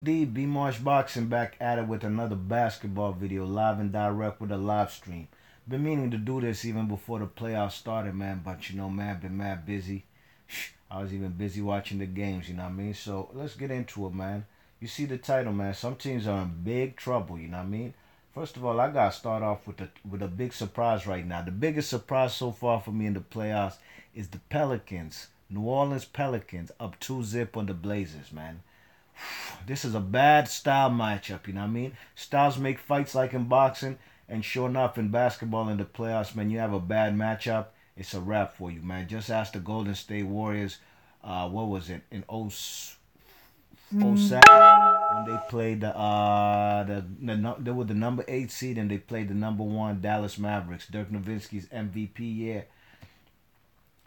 B Marsh Boxing back at it with another basketball video, live and direct with a live stream. Been meaning to do this even before the playoffs started, man, but man, been mad busy. I was even busy watching the games, you know what I mean? So let's get into it, man. You see the title, man. Some teams are in big trouble, you know what I mean? First of all, I gotta start off with a big surprise right now. The biggest surprise so far for me in the playoffs is the Pelicans. New Orleans Pelicans up 2-0 on the Blazers, man. This is a bad style matchup, you know what I mean? Styles make fights like in boxing, and sure enough, in basketball in the playoffs, man, you have a bad matchup, it's a wrap for you, man. Just ask the Golden State Warriors, what was it, in 07 when they played they were the number 8 seed and they played the number 1 Dallas Mavericks, Dirk Nowitzki's MVP year,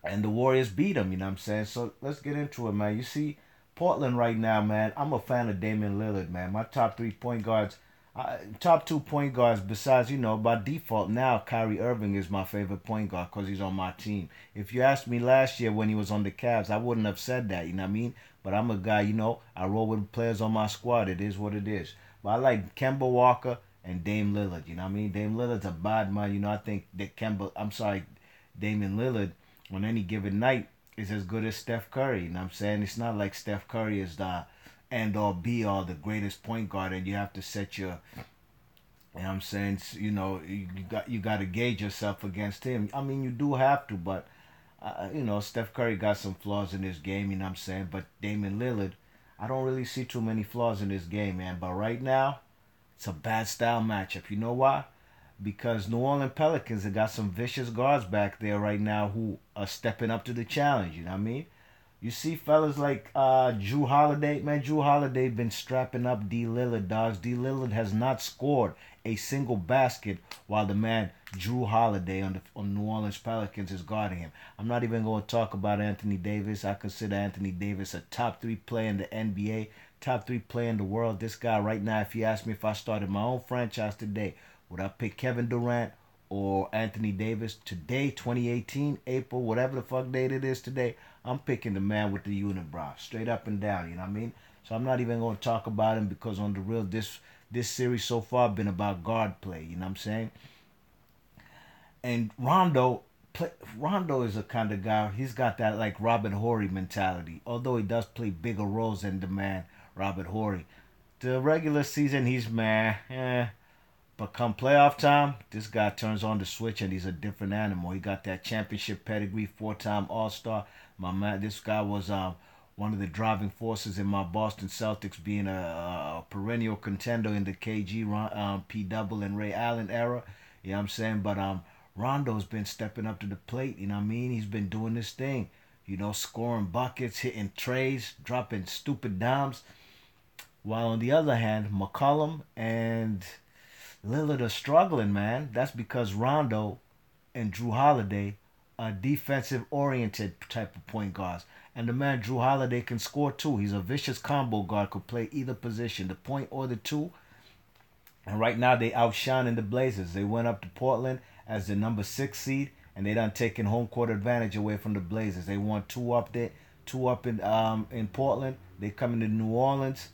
and the Warriors beat them. You know what I'm saying? So let's get into it, man. You see, Portland right now, man. I'm a fan of Damian Lillard, man. My top 3 point guards, top 2 point guards. Besides, by default now, Kyrie Irving is my favorite point guard because he's on my team. If you asked me last year when he was on the Cavs, I wouldn't have said that. You know what I mean? But I'm a guy, I roll with players on my squad. It is what it is. But I like Kemba Walker and Dame Lillard. You know what I mean? Dame Lillard's a bad man. I think that Damian Lillard on any given night is as good as Steph Curry. You know what I'm saying? It's not like Steph Curry is the end all be all, the greatest point guard, and you have to set your, you know what I'm saying? You got to gauge yourself against him. I mean, you do have to, but Steph Curry got some flaws in his game. You know what I'm saying? But Damian Lillard, I don't really see too many flaws in his game, man. But right now, it's a bad style matchup. You know why? Because New Orleans Pelicans have got some vicious guards back there right now who are stepping up to the challenge. You know what I mean? You see fellas like Drew Holiday. Man, Drew Holiday been strapping up D. Lillard, dogs. D. Lillard has not scored a single basket while the man Drew Holiday on New Orleans Pelicans is guarding him. I'm not even going to talk about Anthony Davis. I consider Anthony Davis a top 3 player in the NBA, top 3 player in the world. This guy right now, if you ask me if I started my own franchise today, would I pick Kevin Durant or Anthony Davis today, 2018, April, whatever the fuck date it is today? I'm picking the man with the unibrow, straight up and down. You know what I mean? So I'm not even going to talk about him because on the real, this series so far been about guard play. You know what I'm saying? And Rondo is a kind of guy. He's got that like Robert Horry mentality. Although he does play bigger roles than the man Robert Horry. The regular season, he's man. But come playoff time, this guy turns on the switch and he's a different animal. He got that championship pedigree, 4-time All-Star. My man, this guy was one of the driving forces in my Boston Celtics being a perennial contender in the KG, P. Double and Ray Allen era. You know what I'm saying? But Rondo's been stepping up to the plate. You know what I mean? He's been doing this thing. Scoring buckets, hitting trays, dropping stupid dimes. While on the other hand, McCollum and Lillard are struggling, man. That's because Rondo and Drew Holiday are defensive oriented type of point guards. And the man Drew Holiday can score too. He's a vicious combo guard, could play either position, the point or the two. And right now they outshining the Blazers. They went up to Portland as the number 6 seed, and they done taken home court advantage away from the Blazers. They won two up there, two up in Portland. They coming to New Orleans.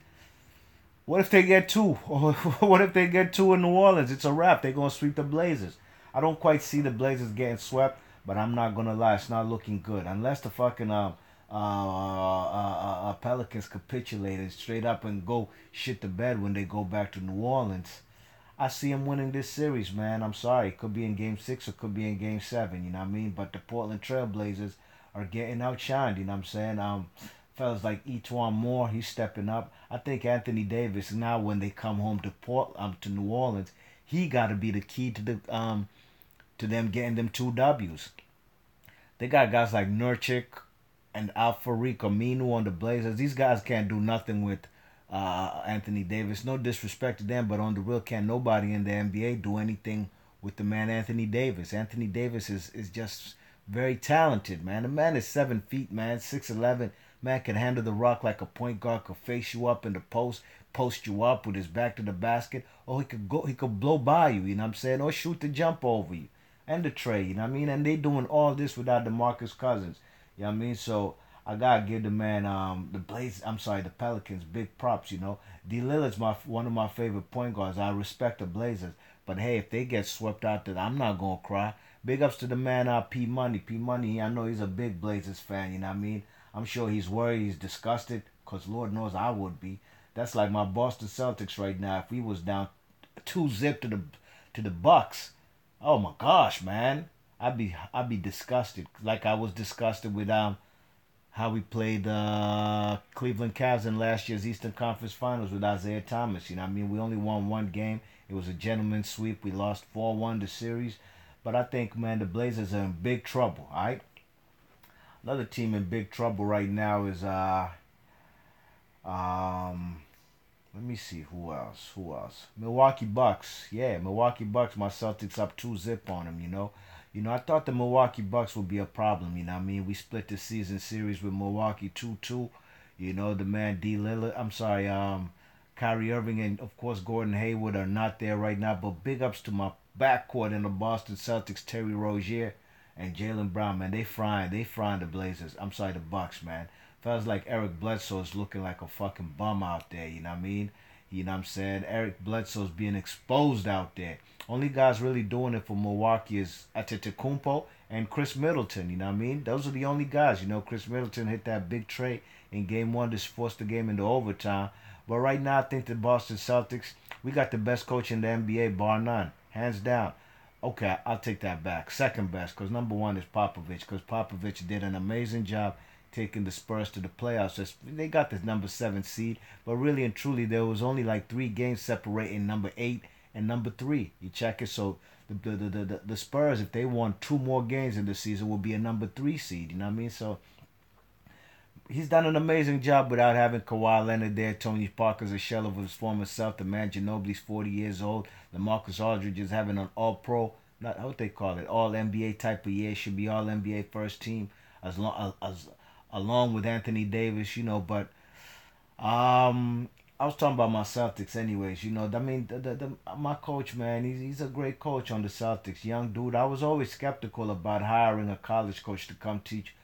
What if they get two? What if they get two in New Orleans? It's a wrap. They're going to sweep the Blazers. I don't quite see the Blazers getting swept, but I'm not going to lie. It's not looking good. Unless the fucking Pelicans capitulate and straight up and go shit the bed when they go back to New Orleans, I see them winning this series, man. I'm sorry. It could be in Game 6 or it could be in Game 7, you know what I mean? But the Portland Trailblazers are getting outshined, you know what I'm saying? Fellas like Etuan Moore, he's stepping up. I think Anthony Davis now, when they come home to New Orleans, he got to be the key to them getting them 2 Ws. They got guys like Nurkic and Al-Farouq Aminu on the Blazers. These guys can't do nothing with Anthony Davis. No disrespect to them, but on the real, can't nobody in the NBA do anything with the man Anthony Davis. Anthony Davis is just very talented, man. The man is 7 feet, man, 6'11". Man can handle the rock like a point guard, could face you up in the post you up with his back to the basket, or he could blow by you, you know what I'm saying, or shoot the jump over you. And the tray, you know what I mean? And they doing all this without DeMarcus Cousins. You know what I mean? So I gotta give the man the Blaze. I'm sorry, the Pelicans big props. You know, D Lillard's one of my favorite point guards. I respect the Blazers, but hey, if they get swept out, then I'm not gonna cry. Big ups to the man, P Money. P Money, I know he's a big Blazers fan. You know what I mean? I'm sure he's worried, he's disgusted, cause Lord knows I would be. That's like my Boston Celtics right now. If we was down 2-0 to the Bucks, oh my gosh, man, I'd be disgusted. Like I was disgusted with how we played the Cleveland Cavs in last year's Eastern Conference Finals with Isaiah Thomas. You know what I mean? We only won one game. It was a gentleman's sweep. We lost 4-1 the series. But I think, man, the Blazers are in big trouble, all right? Another team in big trouble right now is um let me see who else. Who else? Milwaukee Bucks. Yeah, Milwaukee Bucks. My Celtics up 2-0 on them. I thought the Milwaukee Bucks would be a problem. You know what I mean? We split the season series with Milwaukee 2-2. You know, the man D Lillard. I'm sorry, Kyrie Irving and of course Gordon Hayward are not there right now. But big ups to my backcourt in the Boston Celtics, Terry Rozier and Jalen Brown. Man, they frying the Blazers. I'm sorry, the Bucks, man. Feels like Eric Bledsoe is looking like a fucking bum out there. You know what I mean? You know what I'm saying? Eric Bledsoe's being exposed out there. Only guys really doing it for Milwaukee is Antetokounmpo and Chris Middleton. You know what I mean? Those are the only guys. You know, Chris Middleton hit that big trade in Game 1 to force the game into overtime. But right now, I think the Boston Celtics, we got the best coach in the NBA, bar none. Hands down. Okay, I'll take that back. Second best, because number one is Popovich, because Popovich did an amazing job taking the Spurs to the playoffs. They got the number 7 seed, but really and truly, there was only like 3 games separating number 8 and number 3. You check it, so the Spurs, if they won 2 more games in the season, will be a number 3 seed. You know what I mean? So he's done an amazing job without having Kawhi Leonard there. Tony Parker's a shell of his former self. The man Ginobili's 40 years old. LaMarcus Aldridge is having an All-Pro, not what they call it, All NBA type of year. Should be All NBA first team as long as along with Anthony Davis. But I was talking about my Celtics, anyways. I mean, my coach, man, he's a great coach on the Celtics, young dude. I was always skeptical about hiring a college coach to come teach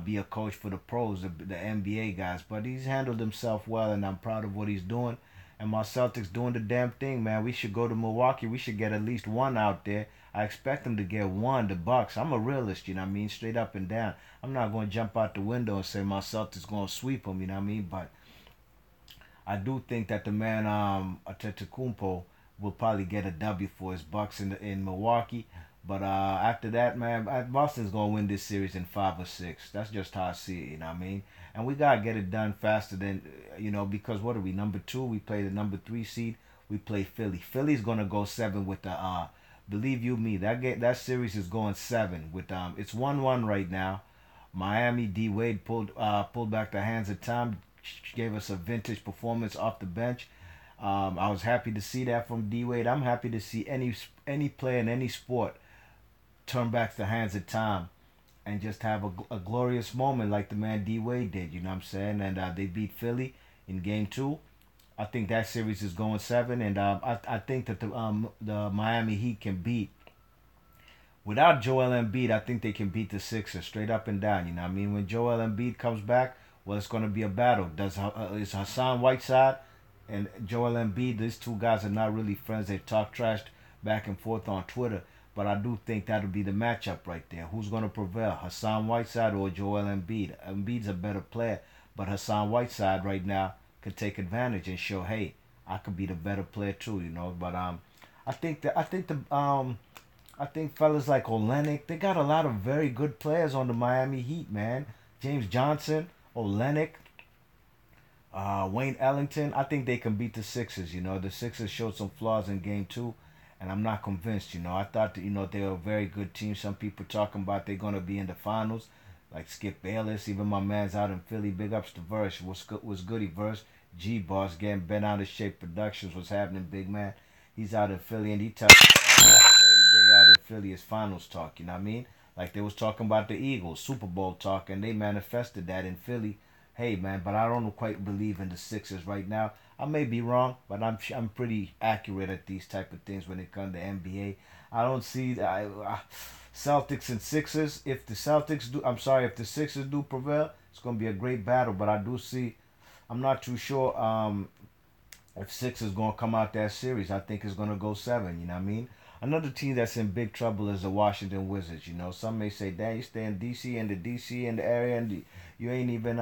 be a coach for the pros, the NBA guys. But he's handled himself well, and I'm proud of what he's doing. And my Celtics doing the damn thing, man. We should go to Milwaukee. We should get at least one out there. I expect them to get one, the Bucks. I'm a realist, you know what I mean? Straight up and down. I'm not going to jump out the window and say my Celtics going to sweep them, you know what I mean? But I do think that the man Antetokounmpo will probably get a W for his Bucks in Milwaukee. But after that, man, Boston's gonna win this series in 5 or 6. That's just how I see it. You know what I mean? And we gotta get it done faster than because what are we, number 2? We play the number 3 seed. We play Philly. Philly's gonna go 7 with the. Believe you me, that series is going 7 with It's 1-1 right now. Miami D Wade pulled back the hands of time. Gave us a vintage performance off the bench. I was happy to see that from D Wade. I'm happy to see any player in any sport turn back the hands of time and just have a glorious moment like the man D Wade did. You know what I'm saying? And they beat Philly in Game 2. I think that series is going 7, and I think that the Miami Heat can beat. Without Joel Embiid, I think they can beat the Sixers straight up and down. You know what I mean? When Joel Embiid comes back, well, it's going to be a battle. Is Hassan Whiteside and Joel Embiid, these two guys are not really friends. They talk trash back and forth on Twitter. But I do think that'll be the matchup right there. Who's going to prevail, Hassan Whiteside or Joel Embiid? Embiid's a better player, but Hassan Whiteside right now could take advantage and show, hey, I could be the better player too, But I think fellas like Olenek, they got a lot of very good players on the Miami Heat, man. James Johnson, Olenek, Wayne Ellington. I think they can beat the Sixers. The Sixers showed some flaws in Game 2, and I'm not convinced. I thought that they were a very good team. Some people talking about they're gonna be in the finals, like Skip Bayless. Even my man's out in Philly. Big ups to Verse. Was goody Verse? G Boss getting bent out of shape. Productions was happening, big man. He's out in Philly, and he tells every day out in Philly is finals talk. You know what I mean? Like they was talking about the Eagles Super Bowl talk, and they manifested that in Philly. Hey man, but I don't quite believe in the Sixers right now. I may be wrong, but I'm pretty accurate at these type of things when it comes to NBA. I don't see Celtics and Sixers. If the Sixers do prevail, It's gonna be a great battle. But I do see. I'm not too sure if six is gonna come out that series. I think it's gonna go seven. You know what I mean? Another team that's in big trouble is the Washington Wizards. You know, some may say, "Damn, you stay in DC and the DC in the area, and you ain't even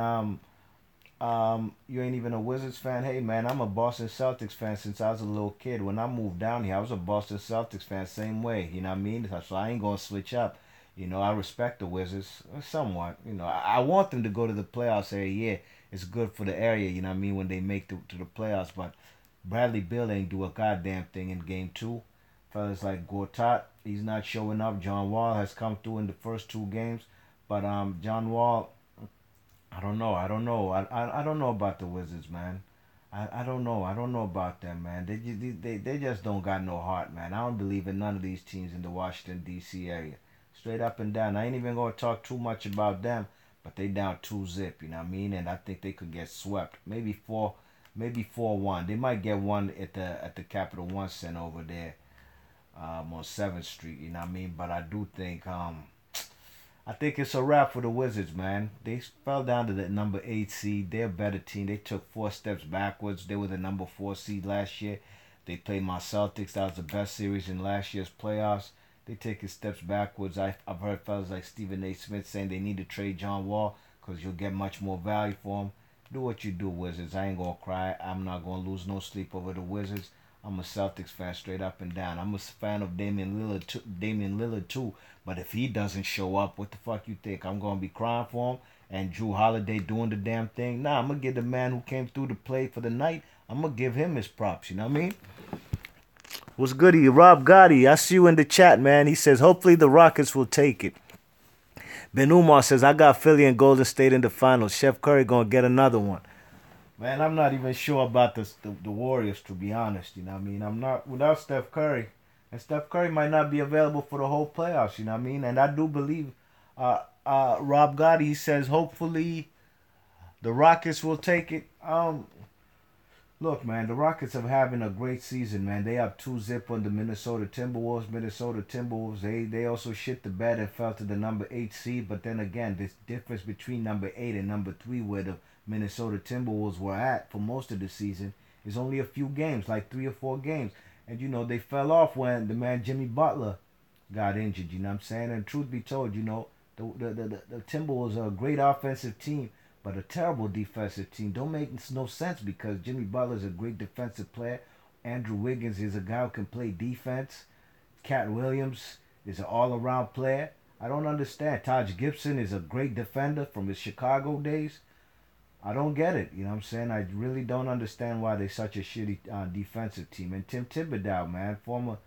you ain't even a Wizards fan." Hey man, I'm a Boston Celtics fan since I was a little kid. When I moved down here, I was a Boston Celtics fan, same way. You know what I mean? So I ain't gonna switch up. You know, I respect the Wizards somewhat. You know, I want them to go to the playoffs every year. It's good for the area. You know what I mean? When they make to the playoffs, but Bradley Beal ain't do a goddamn thing in Game 2. Fellas like Gortat, he's not showing up. John Wall has come through in the first two games, but John Wall, I don't know. I don't know. I don't know about the Wizards, man. I don't know. I don't know about them, man. They just don't got no heart, man. I don't believe in none of these teams in the Washington D.C. area. Straight up and down. I ain't even gonna talk too much about them, but they down 2-0. You know what I mean? And I think they could get swept. Maybe 4-1. They might get one at the Capital One Center over there on 7th Street. You know what I mean? But I think it's a wrap for the Wizards, man. They fell down to the number 8 seed. They're a better team. They took 4 steps backwards. They were the number 4 seed last year. They played my Celtics. That was the best series in last year's playoffs. They taking steps backwards. I've heard fellas like Stephen A. Smith saying they need to trade John Wall because you'll get much more value for him. Do what you do, Wizards. I ain't going to cry. I'm not going to lose no sleep over the Wizards. I'm a Celtics fan straight up and down. I'm a fan of Damian Lillard too. But if he doesn't show up, what the fuck you think? I'm gonna be crying for him and Drew Holiday doing the damn thing? Nah, I'm gonna give the man who came through to play for the night. I'm gonna give him his props. You know what I mean? What's good to you, Rob Gotti? I see you in the chat, man. He says hopefully the Rockets will take it. Ben Umar says I got Philly and Golden State in the finals. Chef Curry gonna get another one. Man, I'm not even sure about the Warriors, to be honest. You know what I mean? I'm not without Steph Curry. And Steph Curry might not be available for the whole playoffs, you know what I mean? And I do believe Rob Gotti says hopefully the Rockets will take it. Look, man, the Rockets are having a great season, man. They have 2-0 on the Minnesota Timberwolves. Minnesota Timberwolves, they also shit the bed and fell to the number 8 seed. But then again, this difference between number 8 and number 3, where the Minnesota Timberwolves were at for most of the season, is only a few games, like 3 or 4 games. And, you know, they fell off when the man Jimmy Butler got injured, you know what I'm saying? And truth be told, you know, the Timberwolves are a great offensive team, but a terrible defensive team. Don't make no sense because Jimmy Butler is a great defensive player. Andrew Wiggins is a guy who can play defense. Cat Williams is an all-around player. I don't understand. Taj Gibson is a great defender from his Chicago days. I don't get it. You know what I'm saying? I really don't understand why they're such a shitty defensive team. And Tim Thibodeau, man, former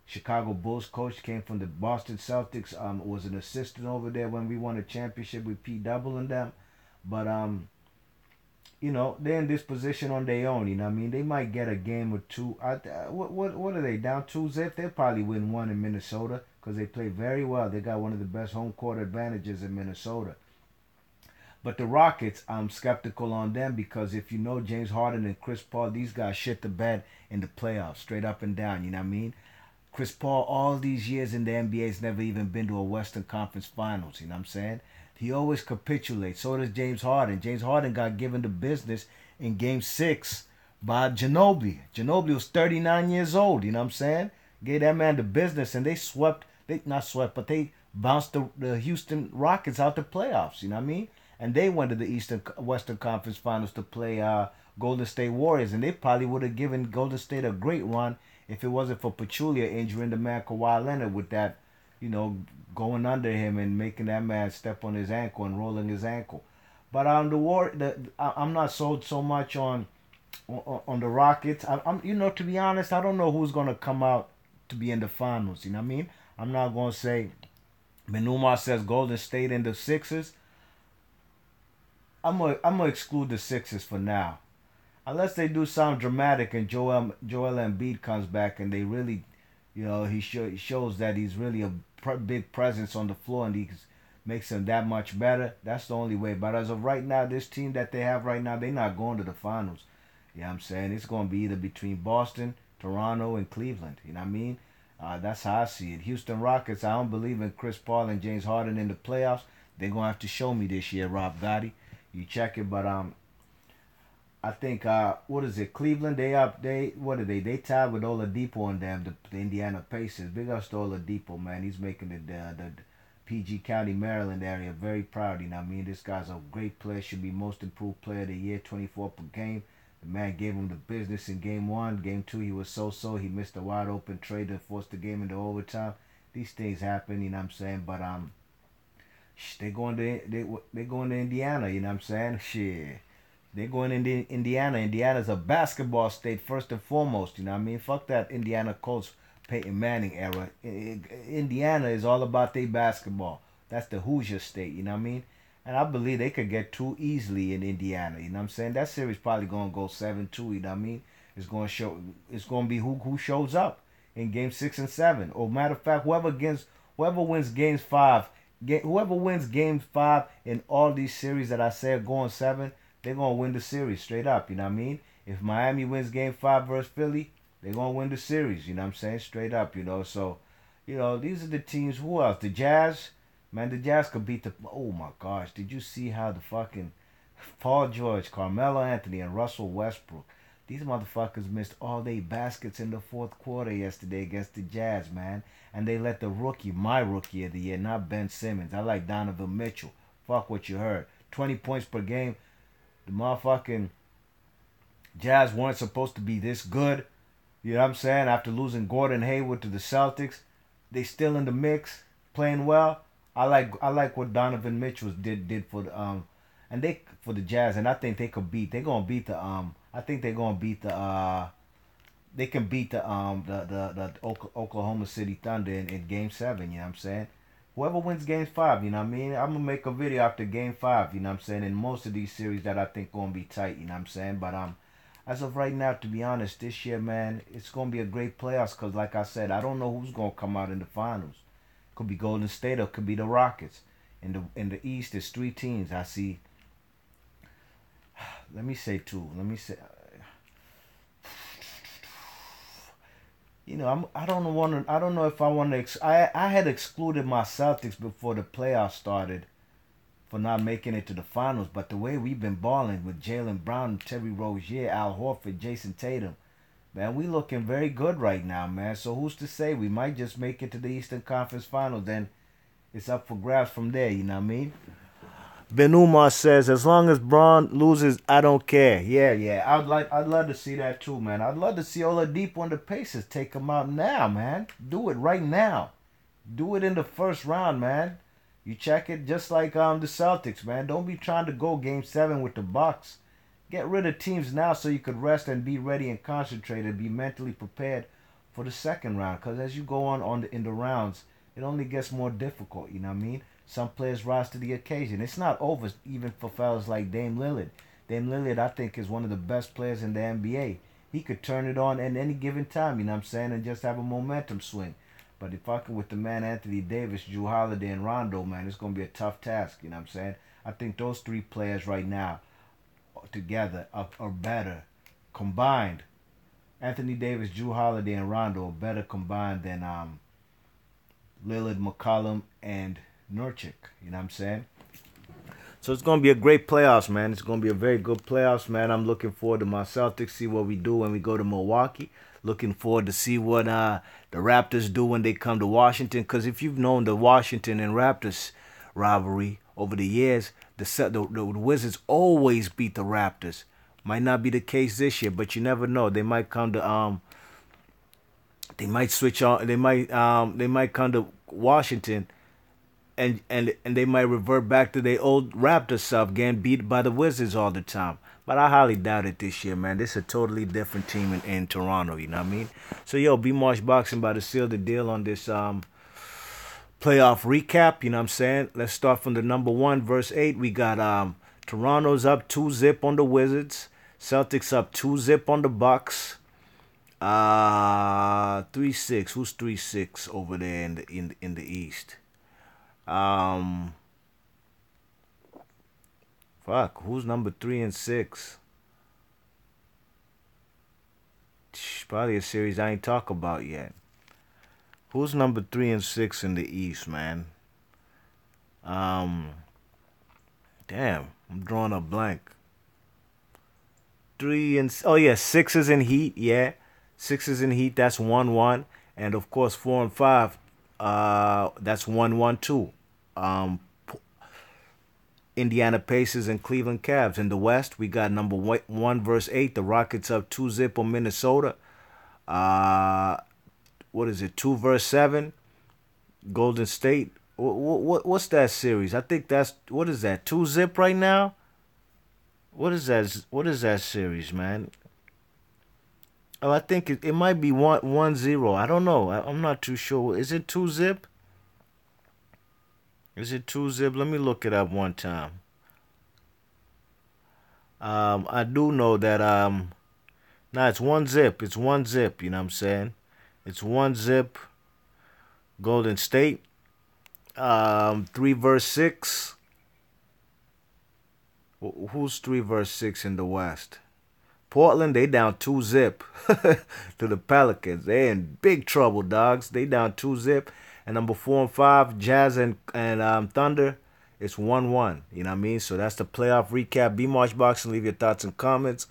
Chicago Bulls coach, came from the Boston Celtics. Was an assistant over there when we won a championship with P. Double and them. But you know, they're in this position on their own. You know what I mean? They might get a game or two. What are they down 2-0? They'll probably win one in Minnesota because they play very well. They got one of the best home court advantages in Minnesota. But the Rockets, I'm skeptical on them because if you know James Harden and Chris Paul, these guys shit the bed in the playoffs, straight up and down. You know what I mean? Chris Paul, all these years in the NBA, has never even been to a Western Conference Finals. You know what I'm saying? He always capitulates. So does James Harden. James Harden got given the business in Game 6 by Ginobili. Ginobili was 39 years old. You know what I'm saying? Gave that man the business, and they swept. They not swept, but they bounced the Houston Rockets out the playoffs. You know what I mean? And they went to the Western Conference Finals to play Golden State Warriors, and they probably would have given Golden State a great run if it wasn't for Pachulia injuring the man Kawhi Leonard with that, you know, going under him and making that man step on his ankle and rolling his ankle. But I'm not sold so much on the Rockets. I'm you know, to be honest, I don't know who's gonna come out to be in the finals. You know what I mean? I'm not gonna say. Benumar says Golden State and the Sixers. I'm gonna exclude the Sixers for now, unless they do something dramatic and Joel Embiid comes back and they really, you know, he shows that he's really a big presence on the floor and he makes them that much better. That's the only way. But as of right now, this team that they have right now, they're not going to the finals. You know what I'm saying? It's going to be either between Boston, Toronto, and Cleveland. You know what I mean? That's how I see it. Houston Rockets, I don't believe in Chris Paul and James Harden in the playoffs. They're going to have to show me this year, Rob Gotti. You check it, but I think what is it? Cleveland. They what are they? They tied with Oladipo and them. The Indiana Pacers. Big ups to Oladipo, man. He's making the PG County, Maryland area very proud. You know what I mean? This guy's a great player. Should be most improved player of the year. 24 per game. The man gave him the business in game one. Game two, he was so. He missed a wide open trade that forced the game into overtime. These things happen. You know what I'm saying? But they going to Indiana. You know what I'm saying? Shit. They're going into Indiana. Indiana's a basketball state first and foremost. You know what I mean? Fuck that Indiana Colts Peyton Manning era. Indiana is all about their basketball. That's the Hoosier state. You know what I mean? And I believe they could get two easily in Indiana. You know what I'm saying? That series probably gonna go 7-2. You know what I mean? It's gonna show. It's gonna be who shows up in game 6 and 7. Or matter of fact, whoever wins games 5, whoever wins game 5 in all these series that I said going 7. They're going to win the series straight up, you know what I mean? If Miami wins game 5 versus Philly, they're going to win the series, you know what I'm saying? Straight up, you know. So, you know, these are the teams. Who else? The Jazz. Man, the Jazz could beat the... Oh, my gosh. Did you see how the fucking... Paul George, Carmelo Anthony, and Russell Westbrook, these motherfuckers missed all day baskets in the fourth quarter yesterday against the Jazz, man. And they let the rookie, my rookie of the year, not Ben Simmons. I like Donovan Mitchell. Fuck what you heard. 20 points per game. The motherfucking Jazz weren't supposed to be this good. You know what I'm saying? After losing Gordon Hayward to the Celtics, they still in the mix, playing well. I like what Donovan Mitchell did for the and they for the Jazz, and I think they could beat. They're gonna beat the I think they're gonna beat the they can beat the Oklahoma City Thunder in game 7. You know what I'm saying? Whoever wins game 5, you know what I mean? I'm going to make a video after game 5, you know what I'm saying? In most of these series that I think going to be tight, you know what I'm saying? But as of right now, to be honest, this year, man, it's going to be a great playoffs because, like I said, I don't know who's going to come out in the finals. Could be Golden State or could be the Rockets. In the East, there's 3 teams. I see. Let me say 2. Let me say. You know, I don't know if I want to. I had excluded my Celtics before the playoffs started for not making it to the finals. But the way we've been balling with Jaylen Brown, Terry Rozier, Al Horford, Jason Tatum, man, we looking very good right now, man. So who's to say we might just make it to the Eastern Conference Finals? Then it's up for grabs from there. You know what I mean? Ben Umar says, as long as Braun loses, I don't care. Yeah. I'd love to see that too, man. I'd love to see Oladipo and the Pacers take him out now, man. Do it right now. Do it in the first round, man. You check it just like the Celtics, man. Don't be trying to go game 7 with the Bucks. Get rid of teams now so you could rest and be ready and concentrate and be mentally prepared for the second round. Because as you go in the rounds, it only gets more difficult, you know what I mean? Some players rise to the occasion. It's not over even for fellas like Dame Lillard. Dame Lillard, I think, is one of the best players in the NBA. He could turn it on at any given time, you know what I'm saying, and just have a momentum swing. But if fucking with the man Anthony Davis, Jrue Holiday, and Rondo, man, it's going to be a tough task, you know what I'm saying? I think those 3 players right now together are better combined. Anthony Davis, Jrue Holiday, and Rondo are better combined than Lillard, McCollum, and Nurkic, you know what I'm saying? So it's going to be a great playoffs, man. It's going to be a very good playoffs, man. I'm looking forward to my Celtics, see what we do when we go to Milwaukee. Looking forward to see what the Raptors do when they come to Washington. Because if you've known the Washington and Raptors rivalry over the years, the Wizards always beat the Raptors. Might not be the case this year, but you never know. They might come to they might switch on. They might come to Washington. And they might revert back to their old Raptor stuff, getting beat by the Wizards all the time. But I highly doubt it this year, man. This is a totally different team in Toronto, you know what I mean? So, yo, B-Marsh Boxing about to seal the deal on this playoff recap, you know what I'm saying? Let's start from the number 1, verse 8. We got Toronto's up 2-0 on the Wizards. Celtics up 2-0 on the Bucks. 3-6. Who's 3-6 over there in the East? Fuck, who's number 3 and 6? Probably a series I ain't talk about yet. Who's number 3 and 6 in the East, man? Damn, I'm drawing a blank. Three and oh yeah, Sixers in Heat. Yeah, Sixers in Heat. That's 1-1, and of course 4 and 5. That's 1-1 too. Um, Indiana Pacers and Cleveland Cavs. In the West, we got number one versus 8. The Rockets up 2-0 on Minnesota. Uh, what is it? 2 versus 7. Golden State. What's that series? I think that's what is that? 2-0 right now. What is that? What is that series, man? Oh, I think it might be 1-0. I don't know. I'm not too sure. Is it 2-0? Is it 2-0? Let me look it up one time. I do know that nah, it's 1-0. It's 1-0. You know what I'm saying? It's 1-0. Golden State. 3 versus 6. Who's 3 versus 6 in the West? Portland, they down 2-0 to the Pelicans. They in big trouble, dogs. They down 2-0. And number 4 and 5, Jazz and Thunder, it's 1-1. You know what I mean? So that's the playoff recap. Be March Boxing. Leave your thoughts and comments.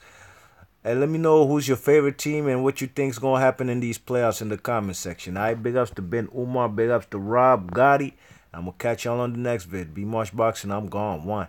And let me know who's your favorite team and what you think's gonna happen in these playoffs in the comment section. Alright, big ups to Ben Umar, big ups to Rob Gotti. I'm gonna catch y'all on the next vid. Be March Boxing. I'm gone. 1.